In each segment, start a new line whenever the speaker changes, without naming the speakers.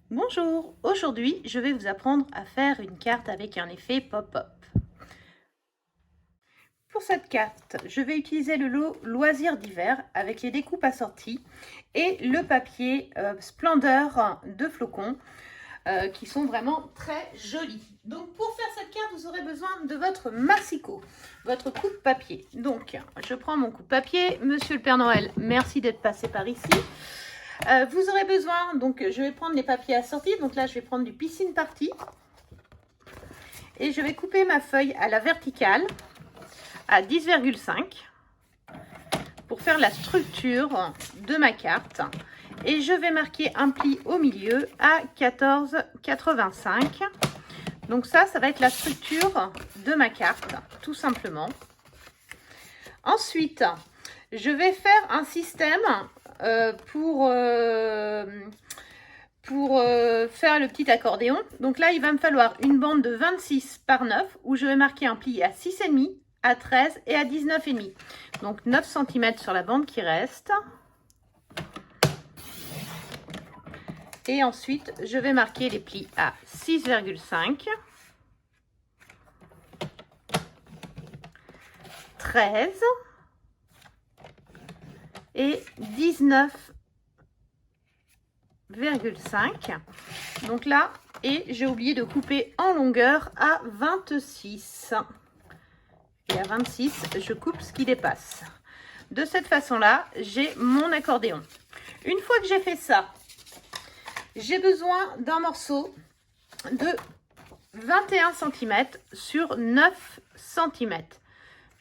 Bonjour, aujourd'hui je vais vous apprendre à faire une carte avec un effet pop-up. Pour cette carte, je vais utiliser le lot Loisirs d'hiver avec les découpes assorties et le papier Splendeur de flocons qui sont vraiment très jolis. Donc pour faire cette carte, vous aurez besoin de votre massicot, votre coupe papier. Donc je prends mon coupe papier. Monsieur le Père Noël, merci d'être passé par ici. Vous aurez besoin, donc je vais prendre les papiers assortis. Donc là, je vais prendre du piscine party. Et je vais couper ma feuille à la verticale à 10,5 pour faire la structure de ma carte. Et je vais marquer un pli au milieu à 14,85. Donc ça va être la structure de ma carte, tout simplement. Ensuite, je vais faire un système pour faire le petit accordéon. Donc là, il va me falloir une bande de 26 par 9 où je vais marquer un pli à 6,5, à 13 et à 19,5. Donc 9 cm sur la bande qui reste. Et ensuite, je vais marquer les plis à 6,5, 13 et 19,5. Donc là, et j'ai oublié de couper en longueur à 26. Et à 26, je coupe ce qui dépasse. De cette façon-là, j'ai mon accordéon. Une fois que j'ai fait ça, j'ai besoin d'un morceau de 21 cm sur 9 cm.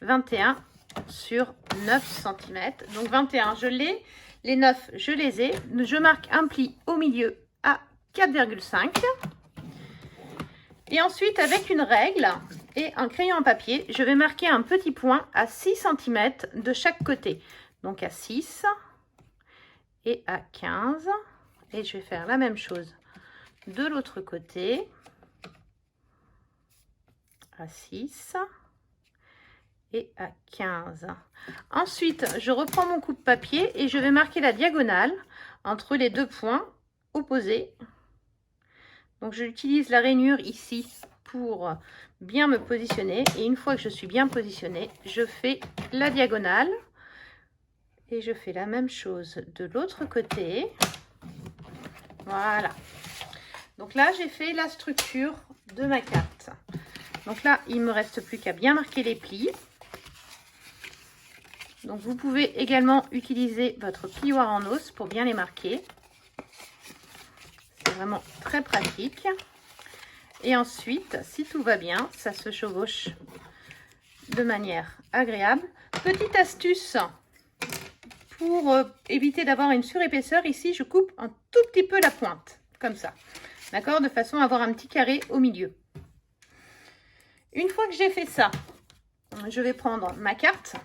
21 sur 9 cm. Donc 21, je l'ai. Les 9, je les ai. Je marque un pli au milieu à 4,5. Et ensuite, avec une règle et un crayon à papier, je vais marquer un petit point à 6 cm de chaque côté. Donc à 6 et à 15. Et je vais faire la même chose de l'autre côté. À 6 et à 15. Ensuite, je reprends mon coupe-papier et je vais marquer la diagonale entre les deux points opposés. Donc, j'utilise la rainure ici pour bien me positionner. Et une fois que je suis bien positionnée, je fais la diagonale. Et je fais la même chose de l'autre côté. Voilà. Donc là, j'ai fait la structure de ma carte. Donc là, il ne me reste plus qu'à bien marquer les plis. Donc vous pouvez également utiliser votre plioir en os pour bien les marquer. C'est vraiment très pratique. Et ensuite, si tout va bien, ça se chevauche de manière agréable. Petite astuce pour éviter d'avoir une surépaisseur. Ici, je coupe un tout petit peu la pointe, comme ça. D'accord? De façon à avoir un petit carré au milieu. Une fois que j'ai fait ça, je vais prendre ma carte.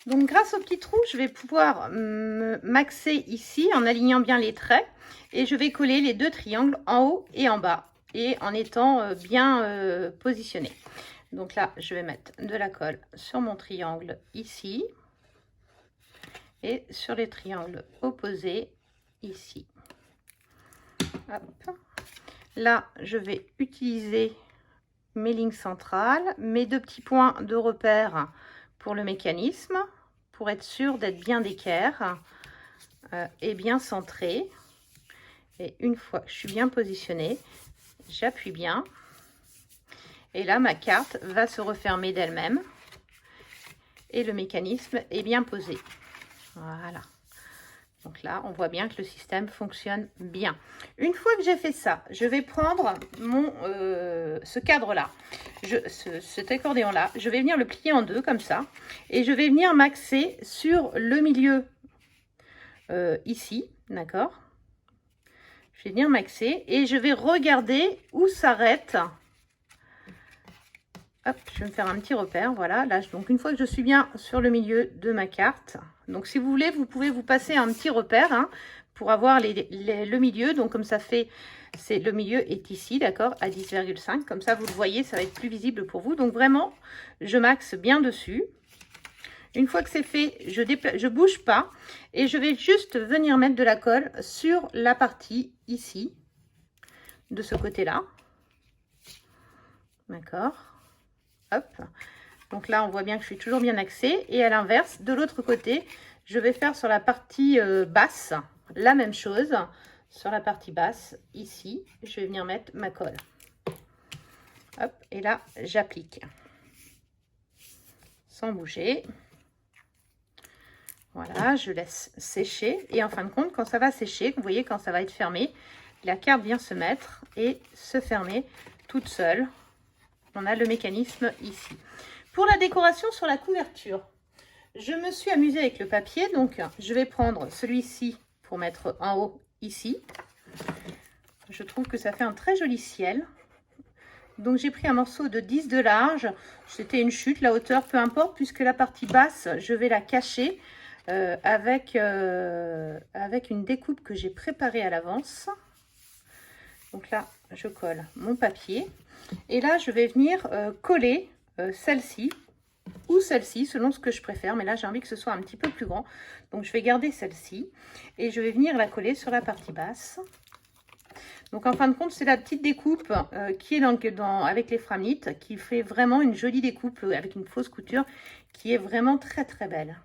Donc grâce au petit trou, je vais pouvoir m'axer ici en alignant bien les traits. Et je vais coller les deux triangles en haut et en bas. Et en étant bien positionné. Donc là, je vais mettre de la colle sur mon triangle ici. Et sur les triangles opposés ici. Hop. Là, je vais utiliser mes lignes centrales, mes deux petits points de repère pour le mécanisme, pour être sûr d'être bien d'équerre et bien centré. Et une fois que je suis bien positionnée, j'appuie bien. Et là, ma carte va se refermer d'elle-même. Et le mécanisme est bien posé. Voilà. Donc là, on voit bien que le système fonctionne bien. Une fois que j'ai fait ça, je vais prendre ce cadre-là, cet accordéon-là. Je vais venir le plier en deux comme ça. Et je vais venir m'axer sur le milieu ici, d'accord? Je vais venir m'axer et je vais regarder où s'arrête. Hop, je vais me faire un petit repère, voilà. Là, donc une fois que je suis bien sur le milieu de ma carte, donc si vous voulez, vous pouvez vous passer un petit repère hein, pour avoir le milieu. Donc comme ça fait, le milieu est ici, d'accord, à 10,5. Comme ça, vous le voyez, ça va être plus visible pour vous. Donc vraiment, je m'axe bien dessus. Une fois que c'est fait, je bouge pas et je vais juste venir mettre de la colle sur la partie ici, de ce côté-là. D'accord. Hop. Donc là, on voit bien que je suis toujours bien axée. Et à l'inverse, de l'autre côté, je vais faire sur la partie basse la même chose. Sur la partie basse, ici, je vais venir mettre ma colle. Hop, et là, j'applique. Sans bouger. Voilà, je laisse sécher. Et en fin de compte, quand ça va sécher, vous voyez, quand ça va être fermé, la carte vient se mettre et se fermer toute seule. On a le mécanisme ici. Pour la décoration sur la couverture, je me suis amusée avec le papier. Donc, je vais prendre celui-ci pour mettre en haut ici. Je trouve que ça fait un très joli ciel. Donc, j'ai pris un morceau de 10 de large. C'était une chute, la hauteur, peu importe, puisque la partie basse, je vais la cacher avec une découpe que j'ai préparée à l'avance. Donc là, je colle mon papier. Et là, je vais venir coller celle-ci ou celle-ci, selon ce que je préfère. Mais là, j'ai envie que ce soit un petit peu plus grand. Donc, je vais garder celle-ci. Et je vais venir la coller sur la partie basse. Donc, en fin de compte, c'est la petite découpe qui est avec les framlites, qui fait vraiment une jolie découpe avec une fausse couture, qui est vraiment très, très belle.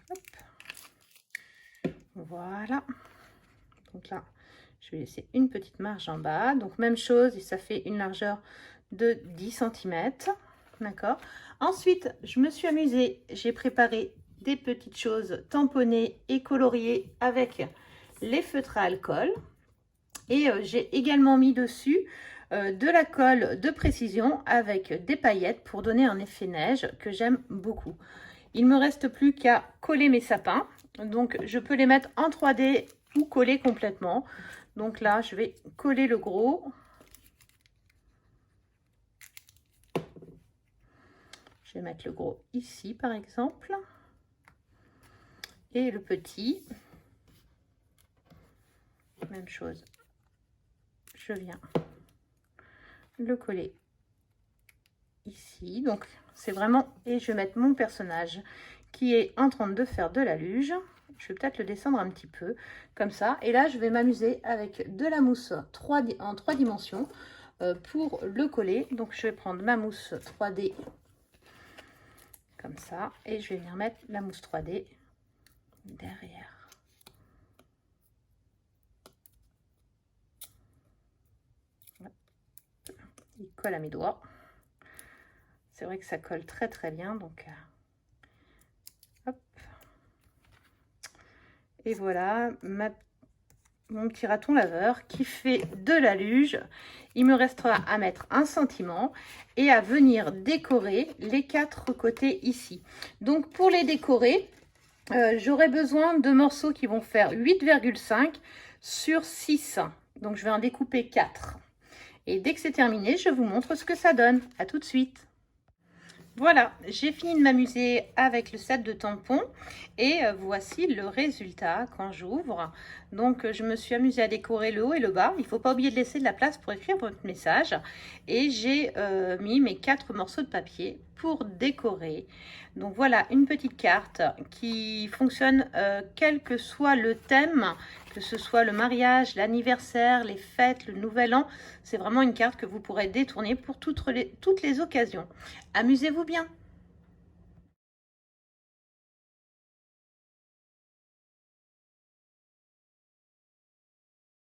Hop. Voilà. Donc là, je vais laisser une petite marge en bas. Donc, même chose, et ça fait une largeur de 10 cm. D'accord. Ensuite, je me suis amusée. J'ai préparé des petites choses tamponnées et coloriées avec les feutres à alcool. Et j'ai également mis dessus de la colle de précision avec des paillettes pour donner un effet neige que j'aime beaucoup. Il ne me reste plus qu'à coller mes sapins. Donc, je peux les mettre en 3D ou coller complètement. Donc là, je vais coller le gros. Je vais mettre le gros ici, par exemple. Et le petit. Même chose. Je viens le coller ici. Donc, c'est vraiment... Et je vais mettre mon personnage qui est en train de faire de la luge. Je vais peut-être le descendre un petit peu, comme ça. Et là, je vais m'amuser avec de la mousse en 3 dimensions pour le coller. Donc, je vais prendre ma mousse 3D comme ça. Et je vais venir mettre la mousse 3D derrière. Il colle à mes doigts. C'est vrai que ça colle très très bien. Donc, hop. Et voilà mon petit raton laveur qui fait de la luge. Il me restera à mettre un sentiment et à venir décorer les 4 côtés ici. Donc, pour les décorer, j'aurai besoin de morceaux qui vont faire 8,5 sur 6. Donc, je vais en découper 4. Et dès que c'est terminé, je vous montre ce que ça donne. À tout de suite. Voilà, j'ai fini de m'amuser avec le set de tampons et voici le résultat quand j'ouvre. Donc, je me suis amusée à décorer le haut et le bas. Il ne faut pas oublier de laisser de la place pour écrire votre message. Et j'ai mis mes 4 morceaux de papier pour décorer. Donc, voilà une petite carte qui fonctionne quel que soit le thème, que ce soit le mariage, l'anniversaire, les fêtes, le nouvel an. C'est vraiment une carte que vous pourrez détourner pour toutes les occasions. Amusez-vous bien!